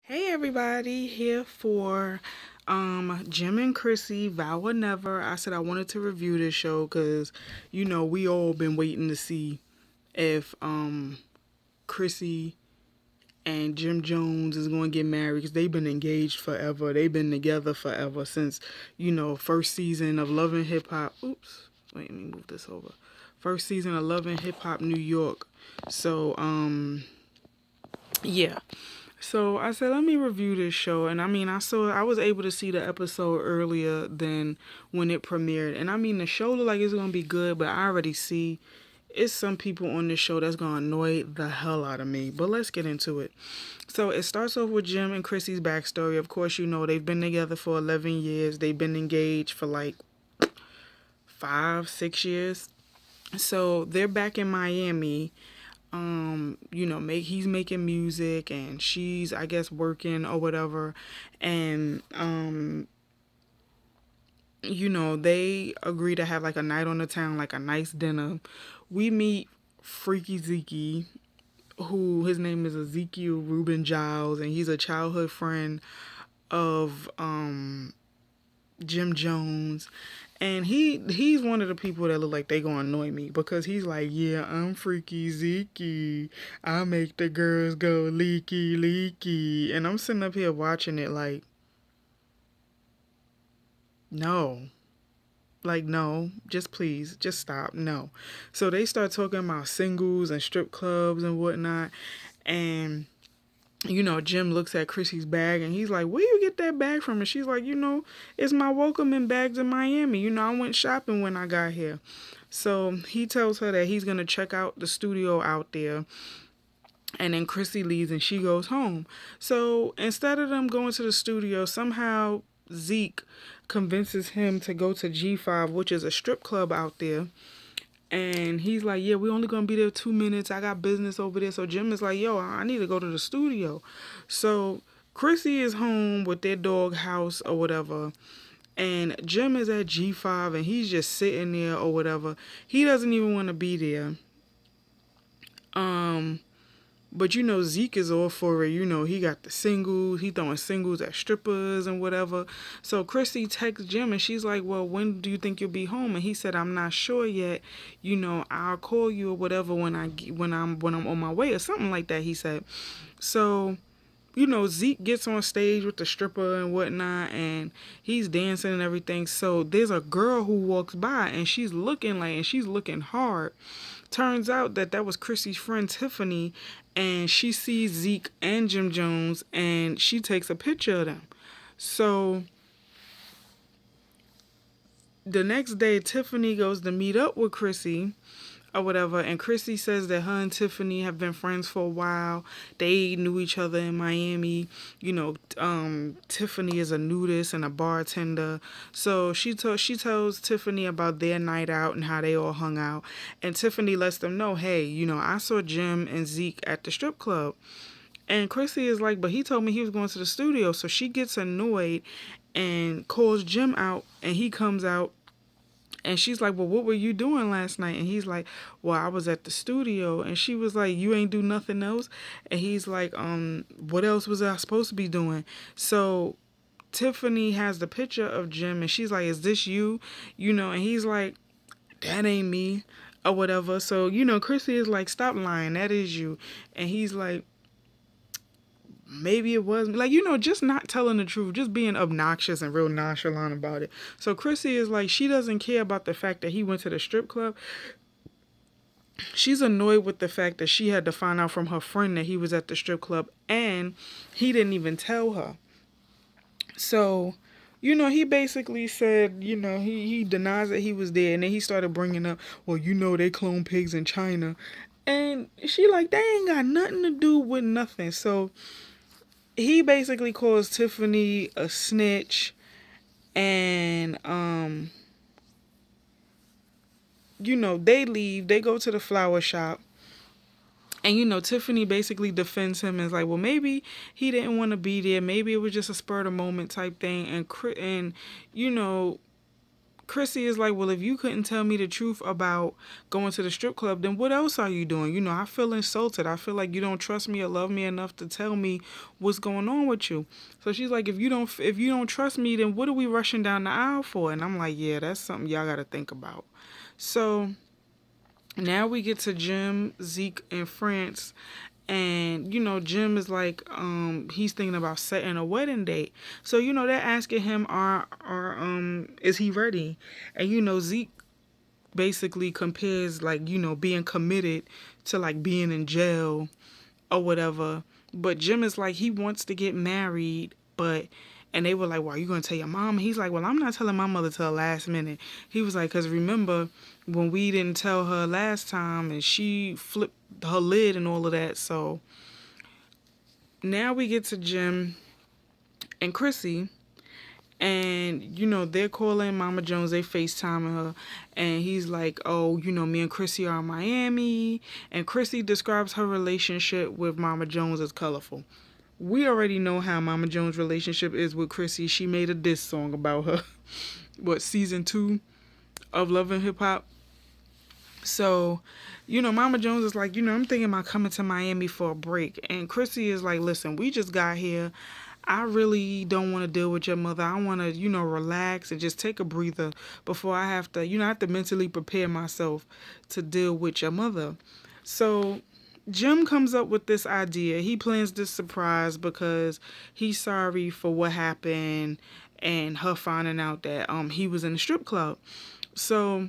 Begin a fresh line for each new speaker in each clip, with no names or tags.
Hey everybody, here for Jim and Chrissy, Vow or Never. I said I wanted to review this show because we all been waiting to see if Chrissy and Jim Jones is going to get married because they've been engaged forever. They've been together forever since first season of Love and Hip Hop. Oops, wait, let me move this over. First season of Love and Hip Hop New York. So yeah. So I said, let me review this show. And I was able to see the episode earlier than when it premiered. And the show looked like it's going to be good, but I already see it's some people on this show that's going to annoy the hell out of me. But let's get into it. So it starts off with Jim and Chrissy's backstory. Of course, they've been together for 11 years. They've been engaged for like 5, 6 years. So they're back in Miami. He's making music and she's, I guess, working or whatever. And they agree to have like a night on the town, like a nice dinner. We meet Freaky Zeke, who his name is Ezekiel Reuben Giles, and he's a childhood friend of Jim Jones. And he's one of the people that look like they gonna annoy me because he's like, yeah, I'm Freaky Zeke. I make the girls go leaky leaky. And I'm sitting up here watching it like, no. Like, no, just please, just stop. No. So they start talking about singles and strip clubs and whatnot. And Jim looks at Chrissy's bag and he's like, where you get that bag from? And she's like, it's my welcoming bags in Miami. I went shopping when I got here. So he tells her that he's going to check out the studio out there. And then Chrissy leaves and she goes home. So instead of them going to the studio, somehow Zeke convinces him to go to G5, which is a strip club out there. And he's like, yeah, we only gonna be there 2 minutes. I got business over there. So Jim is like, yo, I need to go to the studio. So Chrissy is home with their dog house or whatever. And Jim is at G5 and he's just sitting there or whatever. He doesn't even want to be there. But Zeke is all for it. He got the singles. He throwing singles at strippers and whatever. So Chrissy texts Jim and she's like, well, when do you think you'll be home? And he said, I'm not sure yet. I'll call you or whatever when I'm on my way or something like that, he said. So, Zeke gets on stage with the stripper and whatnot and he's dancing and everything. So there's a girl who walks by and she's looking hard. Turns out that was Chrissy's friend Tiffany, and she sees Zeke and Jim Jones, and she takes a picture of them. So the next day, Tiffany goes to meet up with Chrissy or whatever, and Chrissy says that her and Tiffany have been friends for a while. They knew each other in Miami. Tiffany is a nudist and a bartender. So she tells Tiffany about their night out and how they all hung out. And Tiffany lets them know, hey, I saw Jim and Zeke at the strip club. And Chrissy is like, but he told me he was going to the studio. So she gets annoyed and calls Jim out, and he comes out. And she's like, well, what were you doing last night? And he's like, well, I was at the studio. And she was like, you ain't do nothing else? And he's like, what else was I supposed to be doing? So Tiffany has the picture of Jim and she's like, is this you? And he's like, that ain't me or whatever. So, Chrissy is like, stop lying. That is you. And he's like, maybe it was like, just not telling the truth, just being obnoxious and real nonchalant about it. So Chrissy is like, she doesn't care about the fact that he went to the strip club. She's annoyed with the fact that she had to find out from her friend that he was at the strip club and he didn't even tell her. So he basically said, he denies that he was there. And then he started bringing up, well, they clone pigs in China. And she like, they ain't got nothing to do with nothing. So he basically calls Tiffany a snitch, and they leave. They go to the flower shop, and Tiffany basically defends him and is like, well, maybe he didn't want to be there. Maybe it was just a spur of the moment type thing. And Chrissy is like, well, if you couldn't tell me the truth about going to the strip club, then what else are you doing? I feel insulted. I feel like you don't trust me or love me enough to tell me what's going on with you. So she's like, if you don't trust me, then what are we rushing down the aisle for? And I'm like, yeah, that's something y'all got to think about. So now we get to Jim, Zeke, and France. And Jim is like, he's thinking about setting a wedding date. So they're asking him, is he ready? And Zeke basically compares, like, being committed to like being in jail or whatever. But Jim is like, he wants to get married, but and they were like, well, are you going to tell your mom? He's like, well, I'm not telling my mother till the last minute. He was like, because remember when we didn't tell her last time and she flipped her lid and all of that. So now we get to Jim and Chrissy. And, they're calling Mama Jones, they FaceTiming her. And he's like, oh, me and Chrissy are in Miami. And Chrissy describes her relationship with Mama Jones as colorful. We already know how Mama Jones' relationship is with Chrissy. She made a diss song about her. Season 2 of Love and Hip Hop. So, Mama Jones is like, I'm thinking about coming to Miami for a break. And Chrissy is like, listen, we just got here. I really don't want to deal with your mother. I want to, relax and just take a breather before I have to, I have to mentally prepare myself to deal with your mother. So Jim comes up with this idea. He plans this surprise because he's sorry for what happened and her finding out that he was in the strip club. So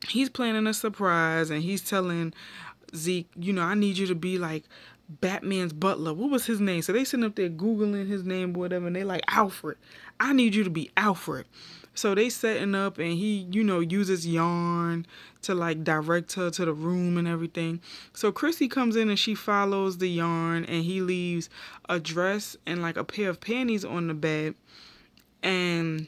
he's planning a surprise and he's telling Zeke, I need you to be like Batman's butler. What was his name? So they sitting up there Googling his name or whatever, and they like, Alfred. I need you to be Alfred. So they setting up and he, uses yarn to like direct her to the room and everything. So Chrissy comes in and she follows the yarn and he leaves a dress and like a pair of panties on the bed. And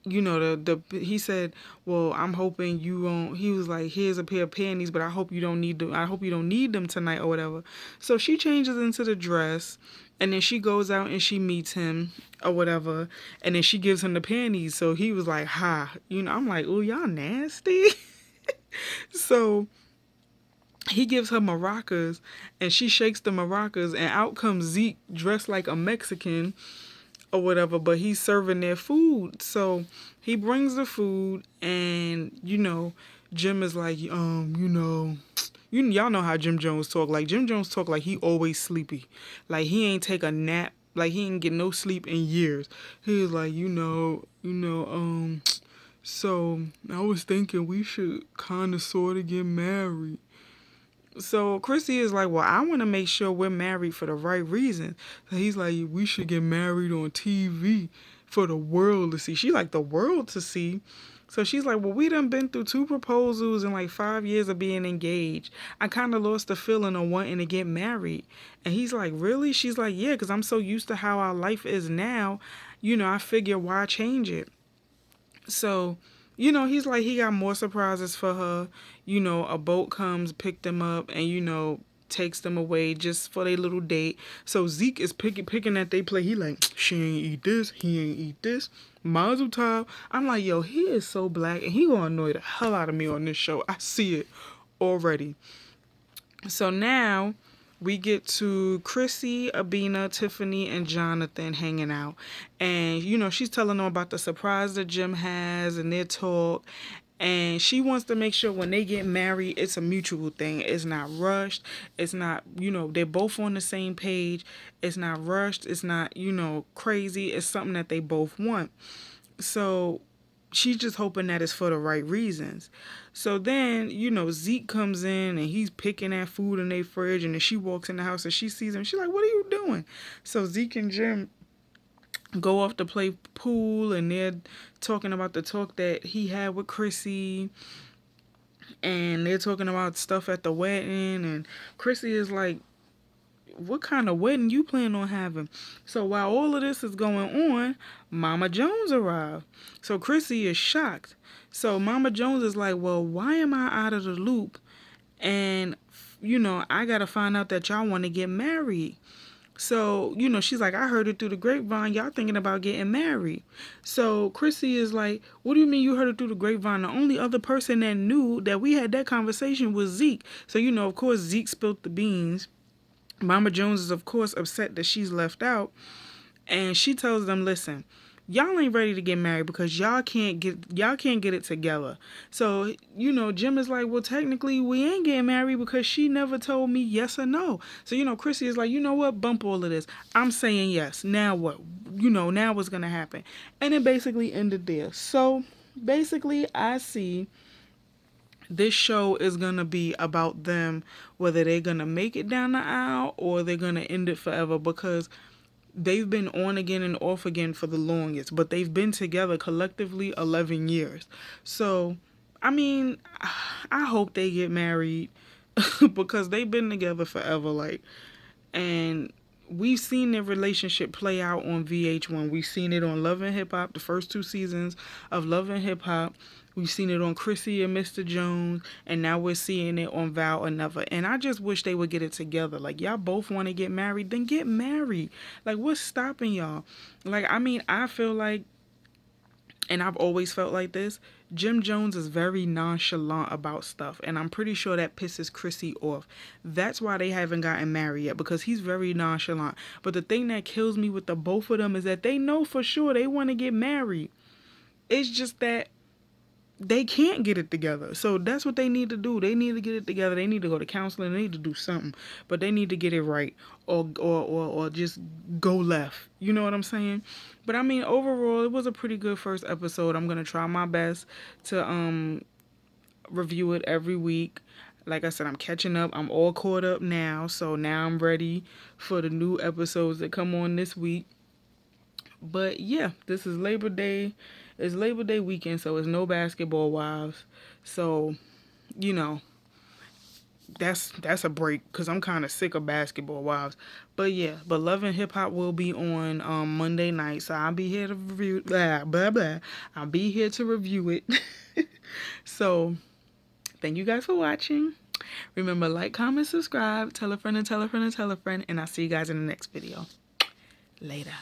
he said, well, I'm hoping you won't. He was like, here's a pair of panties, but I hope you don't need them. I hope you don't need them tonight or whatever. So she changes into the dress and then she goes out and she meets him or whatever. And then she gives him the panties. So he was like, ha, I'm like, oh, y'all nasty. So he gives her maracas and she shakes the maracas and out comes Zeke dressed like a Mexican or whatever, but he's serving their food. So he brings the food and, Jim is like, y'all know how Jim Jones talk. Like, Jim Jones talk like he always sleepy. Like, he ain't take a nap. Like, he ain't get no sleep in years. He was like, so I was thinking we should kind of sort of get married. So Chrissy is like, well, I want to make sure we're married for the right reason. So he's like, we should get married on TV for the world to see. She like the world to see. So she's like, well, we done been through 2 proposals and like 5 years of being engaged. I kind of lost the feeling of wanting to get married. And he's like, really? She's like, yeah, because I'm so used to how our life is now. I figure why change it? So he's like, he got more surprises for her. A boat comes, pick them up, and, takes them away just for their little date. So Zeke is picking at they play. He like, she ain't eat this, he ain't eat this. Mazel tov. I'm like, yo, he is so black, and he gonna annoy the hell out of me on this show. I see it already. So now we get to Chrissy, Abina, Tiffany, and Jonathan hanging out. And, she's telling them about the surprise that Jim has and their talk. And she wants to make sure when they get married, it's a mutual thing. It's not rushed. It's not, they're both on the same page. It's not rushed. It's not, crazy. It's something that they both want. So she's just hoping that it's for the right reasons. So then, Zeke comes in and he's picking at food in their fridge, and then she walks in the house and she sees him. She's like, what are you doing? So Zeke and Jim go off to play pool, and they're talking about the talk that he had with Chrissy. And they're talking about stuff at the wedding, and Chrissy is like, what kind of wedding you plan on having? So while all of this is going on, Mama Jones arrived. So Chrissy is shocked. So Mama Jones is like, well, why am I out of the loop? And, I got to find out that y'all want to get married. So, she's like, I heard it through the grapevine. Y'all thinking about getting married. So Chrissy is like, what do you mean you heard it through the grapevine? The only other person that knew that we had that conversation was Zeke. So, of course, Zeke spilled the beans. Mama Jones is, of course, upset that she's left out. And she tells them, listen, y'all ain't ready to get married because y'all can't get it together. So, Jim is like, well, technically we ain't getting married because she never told me yes or no. So, Chrissy is like, you know what, bump all of this. I'm saying yes. Now what? Now what's gonna happen? And it basically ended there. So basically I see this show is gonna be about them, whether they're gonna make it down the aisle or they're gonna end it forever, because they've been on again and off again for the longest, but they've been together collectively 11 years. So, I mean, I hope they get married because they've been together forever. Like, and we've seen their relationship play out on VH1. We've seen it on Love and Hip Hop, the first 2 seasons of Love and Hip Hop. We've seen it on Chrissy and Mr. Jones, and now we're seeing it on Vow or Never. And I just wish they would get it together. Like, y'all both want to get married, then get married. Like, what's stopping y'all? Like, I mean, I feel like, and I've always felt like this, Jim Jones is very nonchalant about stuff, and I'm pretty sure that pisses Chrissy off. That's why they haven't gotten married yet, because he's very nonchalant. But the thing that kills me with the both of them is that they know for sure they want to get married. It's just that they can't get it together. So that's what they need to do. They need to get it together. They need to go to counseling. They need to do something. But they need to get it right, or just go left. You know what I'm saying? But I mean, overall, it was a pretty good first episode. I'm gonna try my best to review it every week. Like I said, I'm catching up. I'm all caught up now. So now I'm ready for the new episodes that come on this week. But yeah, this is Labor Day. It's Labor Day weekend, so it's no Basketball Wives. So, you know, that's a break because I'm kind of sick of Basketball Wives. But yeah, but Love and Hip Hop will be on Monday night, so I'll be here to review blah blah blah. I'll be here to review it. So, thank you guys for watching. Remember, like, comment, subscribe, tell a friend and tell a friend and tell a friend, and I'll see you guys in the next video. Later.